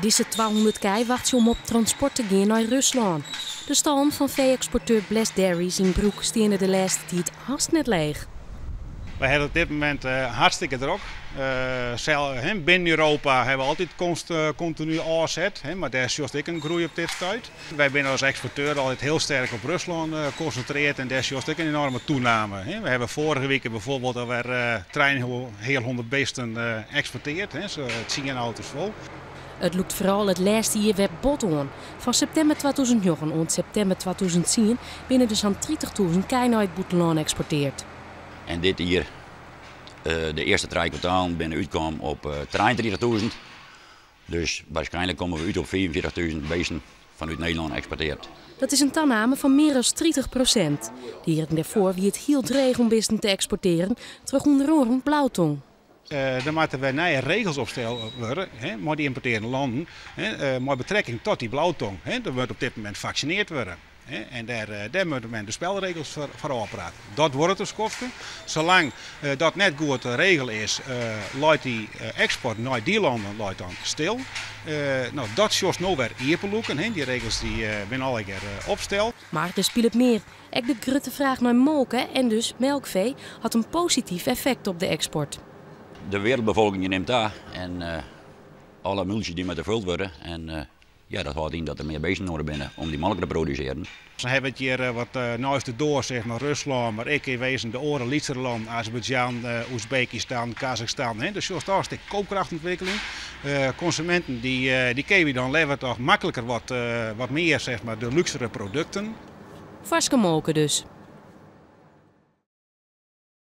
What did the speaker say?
Deze 200 kei wacht om op transport te gaan naar Rusland. De stallen van vee-exporteur Bless Dairies in Broek staan de laatste tijd haast net leeg. Wij hebben op dit moment hartstikke druk. Binnen Europa hebben we altijd continu aanzet, maar daar is juist ook een groei op dit stuit. Wij zijn als exporteur altijd heel sterk op Rusland geconcentreerd en daar is juist ook een enorme toename. We hebben vorige week bijvoorbeeld alweer treinen heel 100 beesten geëxporteerd, zo 10 auto's vol. Het lukt vooral het laatste jaar weer bot aan. Van september 2009 tot september 2010 binnen dus aan 30.000 kei naar het buitenland exporteerd. En dit hier, de eerste 3 kwartalen binnen uitkwam op 33.000. Dus waarschijnlijk komen we uit op 44.000 beesten vanuit Nederland exporteerd. Dat is een toename van meer dan 30%. De jaren daarvoor wie het heel dreig om beesten te exporteren, terug onder oren blauwtong. Er moeten weer nieuwe regels opstellen worden, maar die importerende landen, met betrekking tot die blauwtong. Er wordt op dit moment gevaccineerd worden. En daar moet men de spelregels voor aanpraten. Dat wordt het dus kosten. Zolang dat net goed regel is, laat die export naar die landen dan stil. Dat is juist nou weer ierpeloeken. Die regels die zijn al een keer opgesteld. Maar er speelt meer. Ook de grote vraag naar molken en dus melkvee had een positief effect op de export. De wereldbevolking neemt daar en alle multjes die met gevuld worden. En dat houdt in dat er meer beesten nodig zijn om die melk te produceren. We hebben het hier wat naast de door, zeg maar Rusland, maar ik in wezen de oren Zwitserland, Azerbeidzjan, Oezbekistan, Kazachstan. Dus juist hartstikke koopkrachtontwikkeling. Consumenten die kunnen dan leveren toch makkelijker wat meer zeg maar, de luxere producten. Varske molken dus.